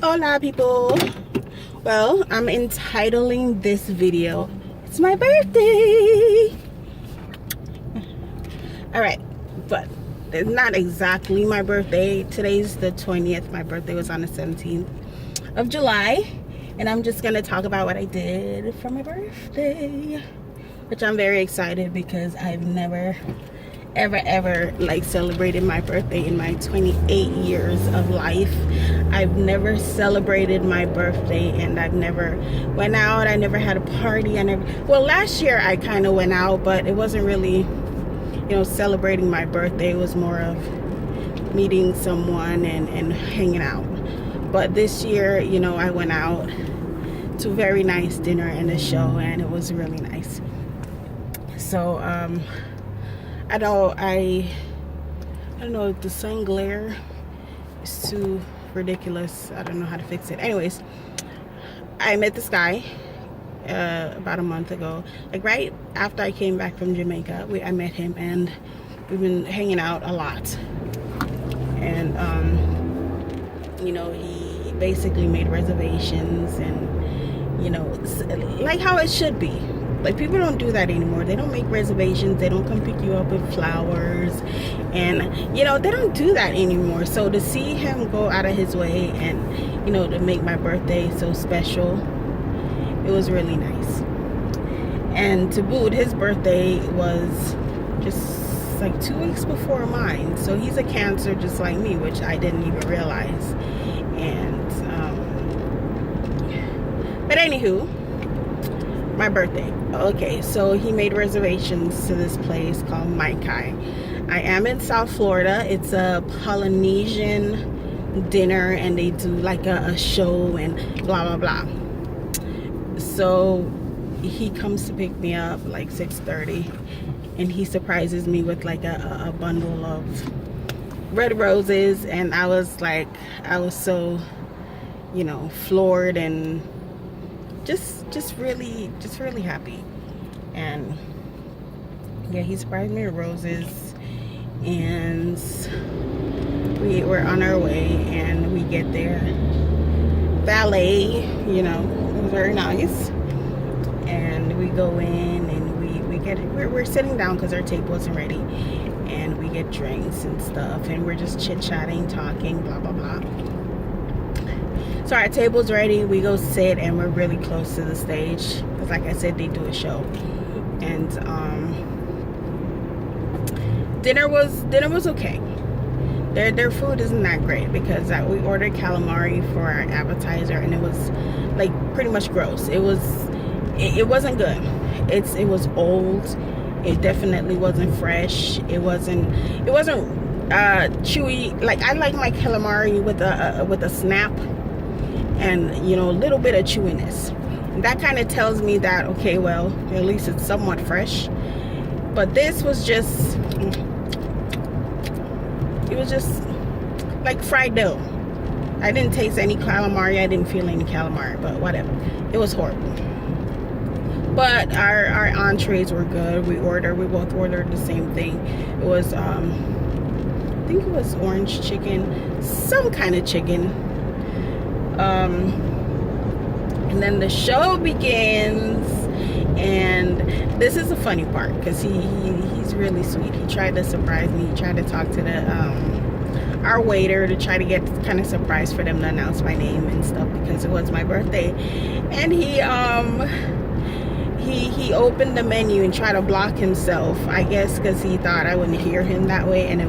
Hola people. Well, I'm entitling this video, it's my birthday. All right, but it's not exactly my birthday. Today's the 20th. My birthday was on the 17th of July, and I'm just gonna talk about what I did for my birthday, which I'm very excited because I've never ever like celebrated my birthday in my 28 years of life. I've never celebrated my birthday, and I've never went out. I never had a party. Well, last year I kind of went out, but it wasn't really, you know, celebrating my birthday. It was more of meeting someone and hanging out. But this year, you know, I went out to a very nice dinner and a show, and it was really nice. So I don't know, the sun glare is too ridiculous. I don't know how to fix it. Anyways, I met this guy about a month ago, like right after I came back from Jamaica. I met him, and we've been hanging out a lot. And you know, he basically made reservations, and you know, like how it should be. Like, people don't do that anymore. They don't make reservations. They don't come pick you up with flowers, and you know, they don't do that anymore. So to see him go out of his way and, you know, to make my birthday so special, it was really nice. And to boot, his birthday was just like 2 weeks before mine. So he's a Cancer just like me, which I didn't even realize. And but anywho, my birthday. Okay, so he made reservations to this place called Mai Kai. I am in South Florida. It's a Polynesian dinner, and they do like a show and blah blah blah. So he comes to pick me up like 6:30, and he surprises me with like a bundle of red roses, and I was so, you know, floored and just really happy. And yeah, he surprised me with roses, and we were on our way, and we get there. Valet, you know, it was very nice. And we go in, and we're sitting down because our table wasn't ready, and we get drinks and stuff, and we're just chit-chatting, talking, blah blah blah. So our table's ready, we go sit, and we're really close to the stage because, like I said, they do a show. And dinner was okay. Their food isn't that great because we ordered calamari for our appetizer, and it was like pretty much gross. It wasn't good. It was old. It definitely wasn't fresh. It wasn't chewy. Like, I like my calamari with a snap, and you know, a little bit of chewiness. That kind of tells me that, okay, well, at least it's somewhat fresh. But this was just, it was just like fried dough. I didn't taste any calamari. I didn't feel any calamari, but whatever. It was horrible. But our entrees were good. We both ordered the same thing. It was I think it was orange chicken, some kind of chicken. And then the show begins, and this is the funny part because he's really sweet. He tried to surprise me. He tried to talk to our waiter to try to get kind of surprised for them to announce my name and stuff because it was my birthday. And he opened the menu and tried to block himself, I guess because he thought I wouldn't hear him that way. And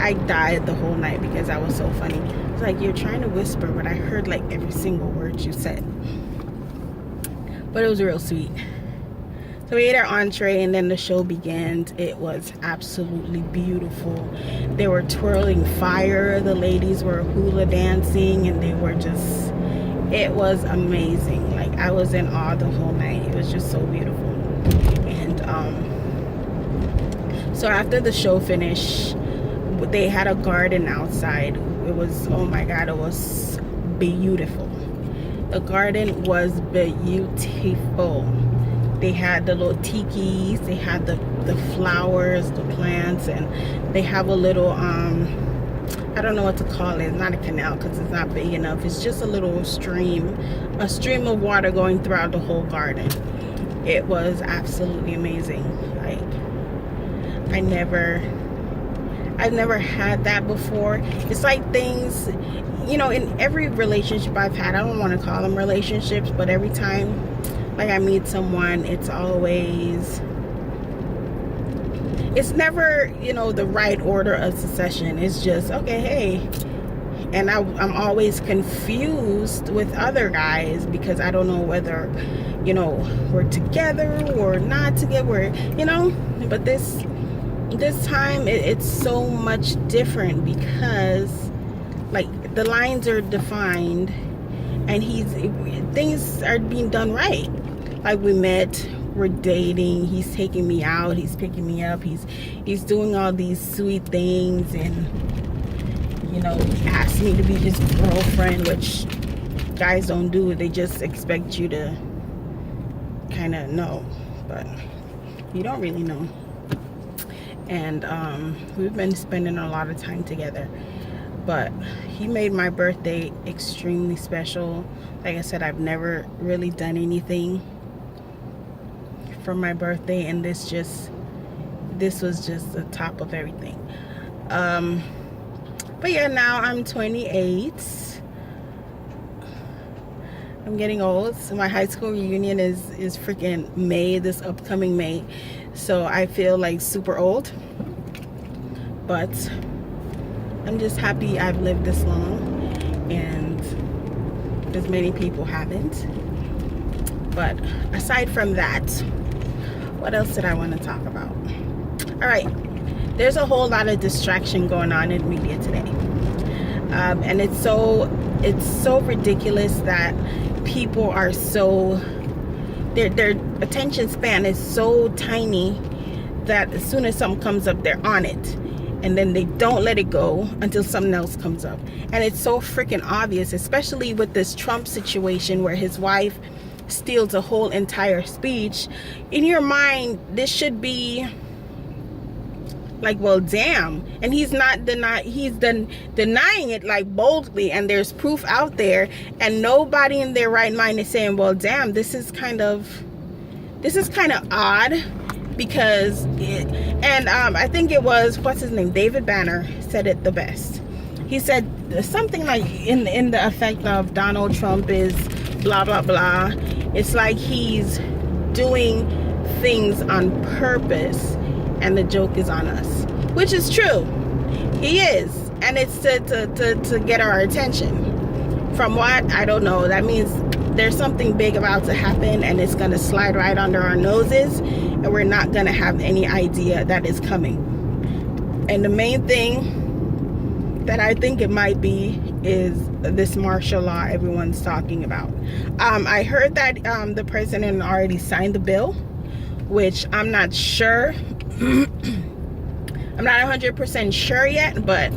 I died the whole night because I was so funny. It's like, you're trying to whisper, but I heard like every single word you said. But it was real sweet. So we ate our entree, and then the show began. It was absolutely beautiful. They were twirling fire. The ladies were hula dancing, and they were just, it was amazing. Like, I was in awe the whole night. It was just so beautiful. And so after the show finished, they had a garden outside. It was, oh my God, it was beautiful. The garden was beautiful. They had the little tikis, they had the flowers, the plants, and they have a little I don't know what to call it. It's not a canal because it's not big enough. It's just a little stream, a stream of water going throughout the whole garden. It was absolutely amazing. Like, I've never had that before. It's like things, you know, in every relationship I've had, I don't want to call them relationships, but every time like I meet someone, it's never, you know, the right order of succession. It's just, okay, hey. And I'm always confused with other guys because I don't know whether, you know, we're together or not together, you know. But this time it's so much different because like the lines are defined and things are being done right. Like we met, we're dating, he's taking me out, he's picking me up, he's doing all these sweet things, and you know, asked me to be his girlfriend, which guys don't do. They just expect you to kind of know, but you don't really know. And we've been spending a lot of time together, but he made my birthday extremely special. Like I said, I've never really done anything for my birthday, and this was just the top of everything. But yeah, now I'm 28. I'm getting old. So my high school reunion is freaking May, this upcoming May. So I feel like super old. But I'm just happy I've lived this long, and as many people haven't. But aside from that, what else did I want to talk about? All right. There's a whole lot of distraction going on in media today, and it's so ridiculous that people are so their attention span is so tiny that as soon as something comes up, they're on it, and then they don't let it go until something else comes up. And it's so freaking obvious, especially with this Trump situation where his wife steals a whole entire speech. In your mind, this should be like, well, damn. And he's denying it like boldly, and there's proof out there, and nobody in their right mind is saying, well, damn, this is kind of odd. Because I think it was, what's his name, David Banner said it the best. He said something like in the effect of Donald Trump is blah blah blah. It's like he's doing things on purpose, and the joke is on us, which is true. He is, and it's to get our attention. From what? I don't know. That means there's something big about to happen, and it's going to slide right under our noses, and we're not going to have any idea that it's coming. And the main thing that I think it might be is this martial law everyone's talking about. I heard that the president already signed the bill, which I'm not sure. I'm not 100% sure yet, but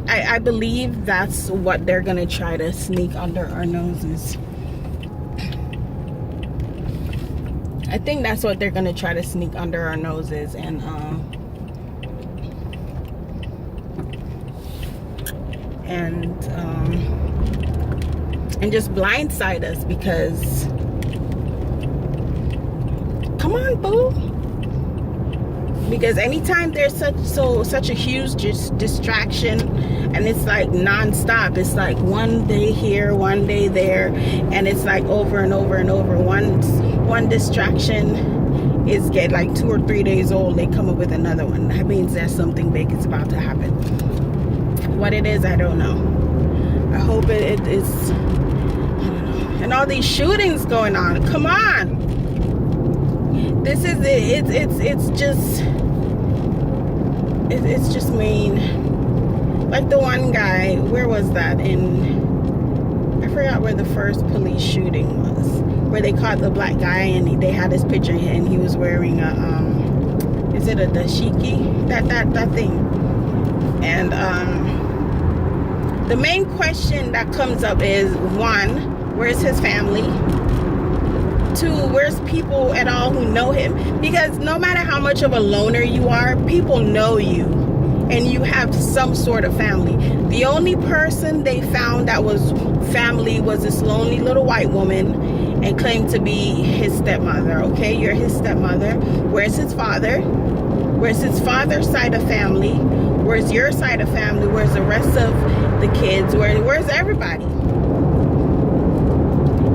I believe that's what they're going to try to sneak under our noses. I think that's what they're going to try to sneak under our noses, and just blindside us, because come on, boo. Because anytime there's such a huge distraction, and it's like non-stop, it's like one day here, one day there, and it's like over and over and over. One distraction is get like 2 or 3 days old, they come up with another one. That means that something big is about to happen. What it is, I don't know. I hope it is. I don't know. And all these shootings going on, come on. This is it. It's just mean. Like the one guy, where was that? I forgot where the first police shooting was, where they caught the black guy and they had his picture, and he was wearing a is it a dashiki? That thing. And the main question that comes up is, 1, where's his family? 2, where's people at all who know him? Because no matter how much of a loner you are, people know you. and you have some sort of family. The only person they found that was family was this lonely little white woman and claimed to be his stepmother. Okay, you're his stepmother. Where's his father? Where's his father's side of family? Where's your side of family? Where's the rest of the kids? Where's everybody?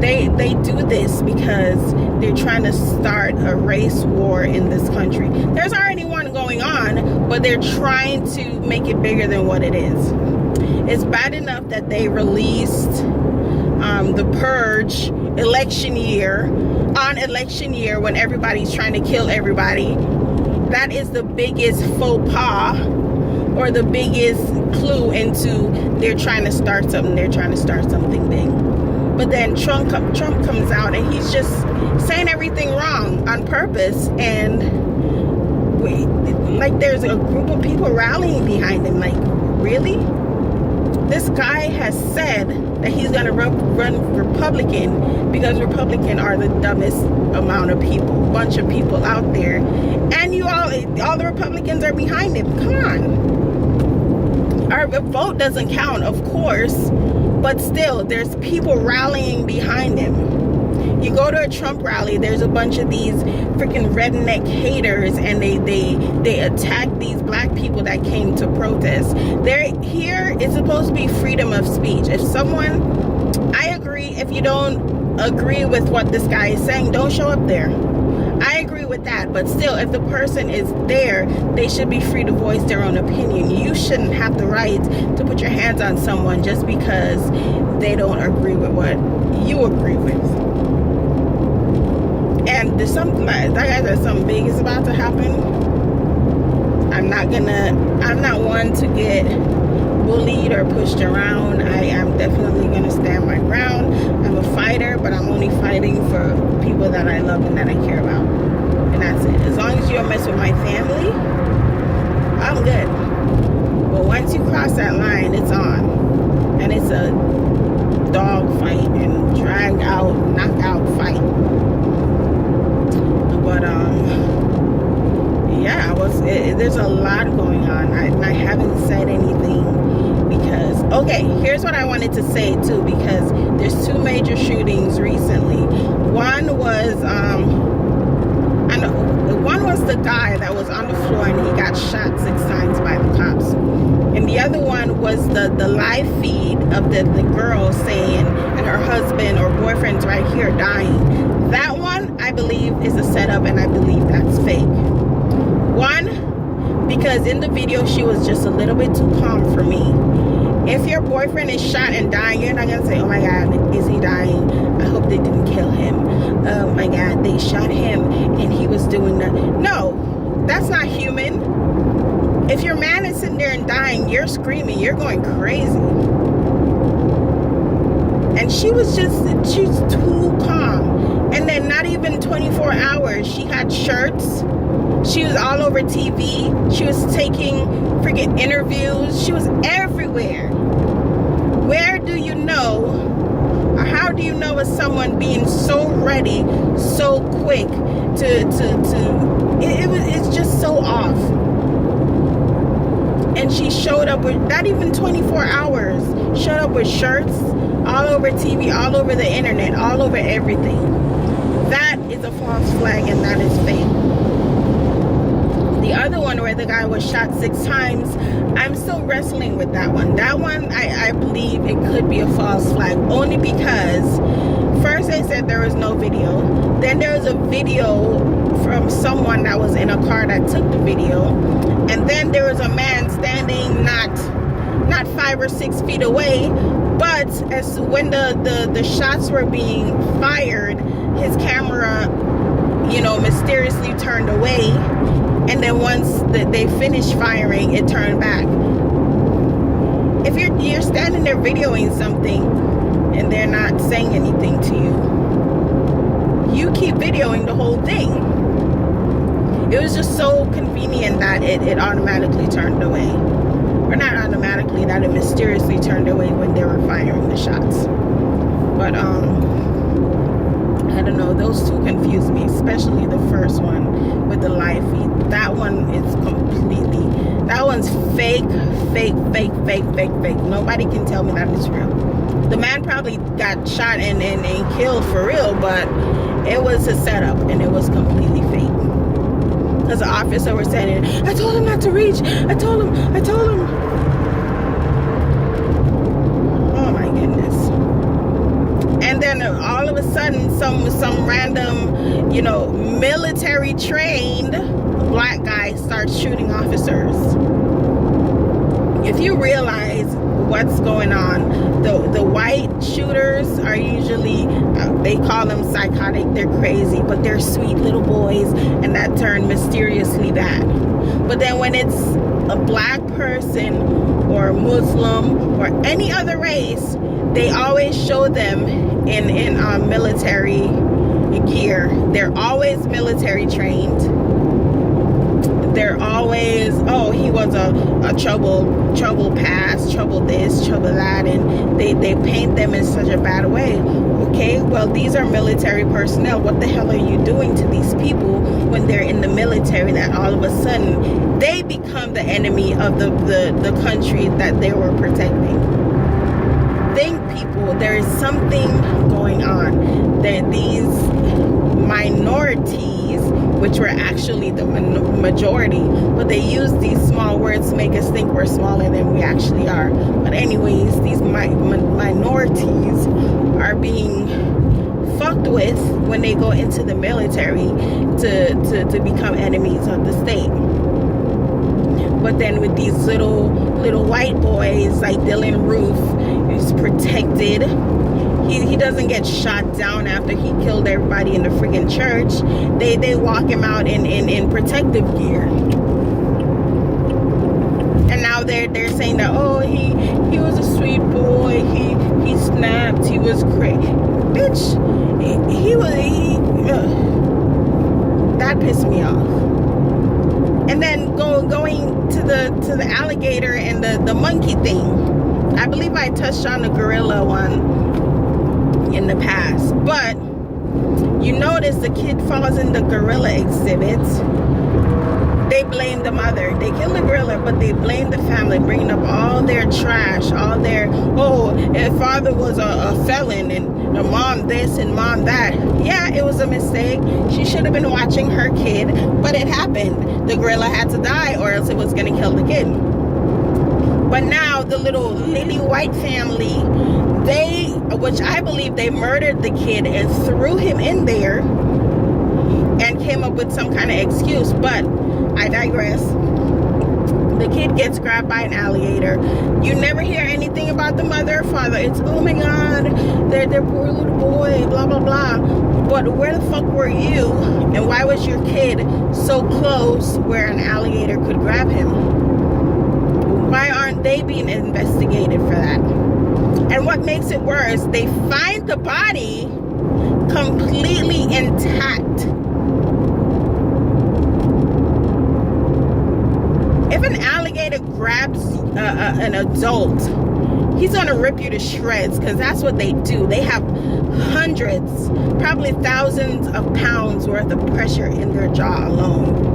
They do this because they're trying to start a race war in this country. There's already one going on, but they're trying to make it bigger than what it is. It's bad enough that they released the purge election year on election year when everybody's trying to kill everybody. That is the biggest faux pas, or the biggest clue into they're trying to start something. They're trying to start something big. But then Trump comes out and he's just saying everything wrong on purpose, and like there's a group of people rallying behind him. Like, really? This guy has said that he's gonna run Republican because Republican are the dumbest bunch of people out there, and all the Republicans are behind him. Come on, our vote doesn't count, of course. But still, there's people rallying behind him. You go to a Trump rally, there's a bunch of these freaking redneck haters, and they attack these black people that came to protest. Here is supposed to be freedom of speech. I agree, if you don't agree with what this guy is saying, don't show up there. I agree with that, but still, if the person is there, they should be free to voice their own opinion. You shouldn't have the right to put your hands on someone just because they don't agree with what you agree with. And there's something big is about to happen. I'm not one to get bullied or pushed around. I am definitely gonna stand my ground. I'm a fighter, but I'm only fighting for people that I love and that I care about, and that's it. As long as you don't mess with my family, I'm good. But once you cross that line, it's on, and it's a dog fight and drag out, knockout fight. But yeah, there's a lot going on. I haven't said anything because, okay, here's what I wanted to say too, because there's two major shootings recently. One was the guy that was on the floor and he got shot 6 times by the cops, and the other one was the live feed of the girl saying, and her husband or boyfriend's right here dying. That one, I believe, is a setup, and I believe that's fake. One, because in the video she was just a little bit too calm for me. If your boyfriend is shot and dying, you're not gonna say, oh my god, is he dying? I hope they didn't kill him. Oh my god, they shot him and he was doing that. No, that's not human. If your man is sitting there and dying, you're screaming, you're going crazy. And she's too calm. And then not even 24 hours, she had shirts. She was all over TV. She was taking freaking interviews. She was everywhere. Where do you know, or how do you know of someone being so ready, so quick it's just so off. And she showed up with, not even 24 hours, showed up with shirts all over TV, all over the internet, all over everything. That is a false flag, and that is fake. The other one where the guy was shot 6 times, I'm still wrestling with that one. That one, I believe it could be a false flag, only because first they said there was no video. Then there was a video from someone that was in a car that took the video. And then there was a man standing not 5 or 6 feet away, but as when the shots were being fired, his camera, mysteriously turned away. And then once they finished firing, it turned back. If you're standing there videoing something and they're not saying anything to you, you keep videoing the whole thing. It was just so convenient that it automatically turned away. Or not automatically, that it mysteriously turned away when they were firing the shots. But I don't know, those two confuse me, especially the first one with the live feed. That one one's fake, fake, fake, fake, fake, fake. Nobody can tell me that it's real. The man probably got shot and killed for real, but it was a setup and it was completely fake. Because the officer was saying, I told him not to reach. I told him. Oh my goodness. And then all of a sudden, some random, you know, military trained black guy starts shooting officers. If you realize what's going on, the white shooters are usually, they call them psychotic, they're crazy, but they're sweet little boys, and that turn mysteriously bad. But then when it's a black person or Muslim or any other race, they always show them in military gear. They're always military trained. They're always, oh, he was a trouble past, trouble this, trouble that, and they paint them in such a bad way. Okay, well, these are military personnel. What the hell are you doing to these people when they're in the military, that all of a sudden they become the enemy of the country that they were protecting? Think, people, there is something going on. That these minorities, which were actually the majority, but they use these small words to make us think we're smaller than we actually are. But anyways, these minorities are being fucked with when they go into the military to become enemies of the state. But then with these little white boys like Dylan Roof, who's protected, he doesn't get shot down after he killed everybody in the friggin' church. They walk him out in protective gear. And now they're saying that, oh, he was a sweet boy, he snapped, he was crazy. Bitch, that pissed me off. And then going to the alligator and the monkey thing. I believe I touched on the gorilla one in the past, but you notice the kid falls in the gorilla exhibit. They blame the mother. They kill the gorilla, but they blame the family, bringing up all their trash, all their, oh, and father was a felon, and the mom this and mom that. Yeah, it was a mistake. She should have been watching her kid, but it happened. The gorilla had to die, or else it was going to kill the kid. But now the little lily white family, which I believe they murdered the kid and threw him in there and came up with some kind of excuse. But I digress. The kid gets grabbed by an alligator. You never hear anything about the mother or father. It's, oh my God, their poor little boy, blah, blah, blah. But where the fuck were you? And why was your kid so close where an alligator could grab him? Why aren't they being investigated for that? And what makes it worse, they find the body completely intact. If an alligator grabs an adult, he's going to rip you to shreds, because that's what they do. They have hundreds, probably thousands of pounds worth of pressure in their jaw alone.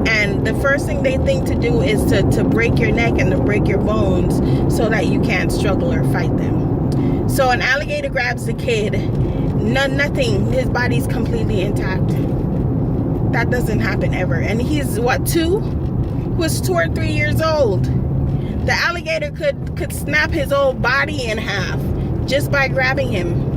And the first thing they think to do is to break your neck and to break your bones so that you can't struggle or fight them. So an alligator grabs the kid, nothing, his body's completely intact. That doesn't happen ever. And he's what, 2? He was 2 or 3 years old. The alligator could snap his whole body in half just by grabbing him.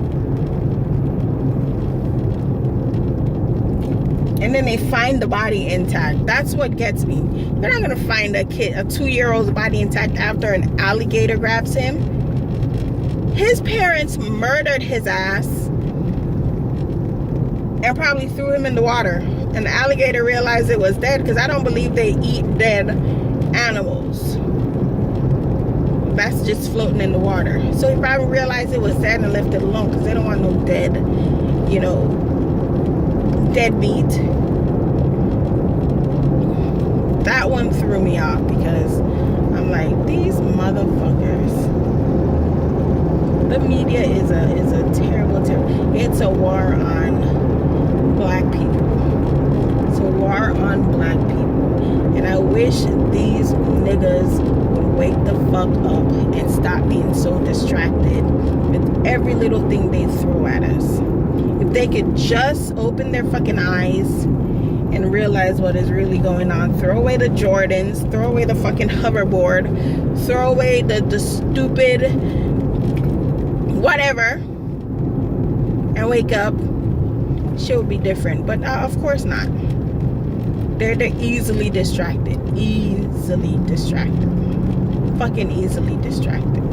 And then they find the body intact. That's what gets me. They're not gonna find a 2-year-old's body intact after an alligator grabs him. His parents murdered his ass and probably threw him in the water. And the alligator realized it was dead, because I don't believe they eat dead animals. That's just floating in the water. So he probably realized it was dead and left it alone, because they don't want no dead, dead meat. That one threw me off, because I'm like, these motherfuckers. The media is a terrible. It's a war on black people. It's a war on black people. And I wish these niggas would wake the fuck up and stop being so distracted with every little thing they throw at us. If they could just open their fucking eyes and realize what is really going on. Throw away the Jordans, throw away the fucking hoverboard, throw away the stupid whatever, and wake up, shit would be different. But of course not. They're easily distracted. Easily distracted. Fucking easily distracted.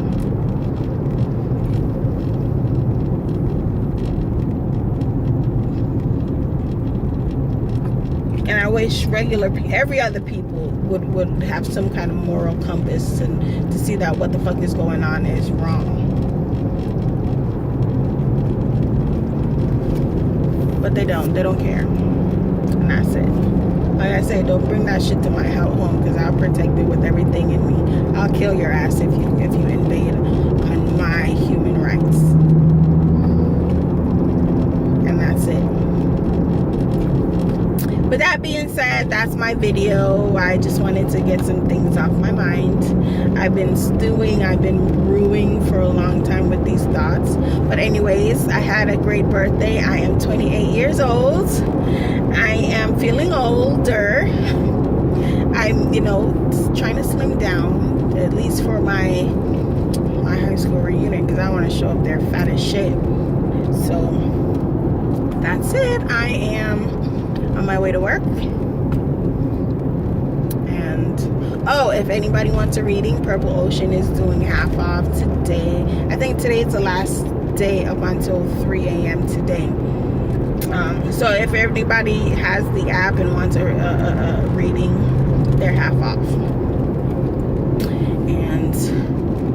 And I wish every other people would have some kind of moral compass and to see that what the fuck is going on is wrong. But they don't care. And that's it. Like I say, don't bring that shit to my home, because I'll protect it with everything in me. I'll kill your ass if you invade on my human rights. And that's it. With that being said, that's my video. I just wanted to get some things off my mind. I've been stewing, I've been brewing for a long time with these thoughts. But anyways, I had a great birthday. I am 28 years old. I am feeling older. I'm, trying to slim down, at least for my high school reunion, because I want to show up there fat as shit. So that's it. I am on my way to work. And if anybody wants a reading, Purple Ocean is doing half off today. I think today is the last day up until 3 a.m. today. So if everybody has the app and wants a reading, they're half off. And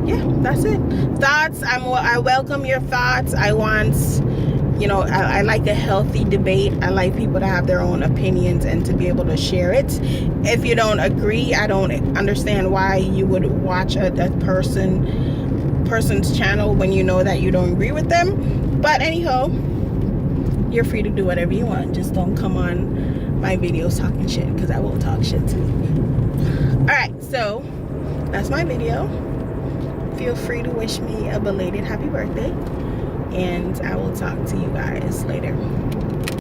yeah, that's it. Thoughts, I welcome your thoughts. I want, I like a healthy debate. I like people to have their own opinions and to be able to share it. If you don't agree, I don't understand why you would watch a person's channel when you know that you don't agree with them. But anyhow, you're free to do whatever you want. Just don't come on my videos talking shit, because I will talk shit too. Alright, so that's my video. Feel free to wish me a belated happy birthday, and I will talk to you guys later.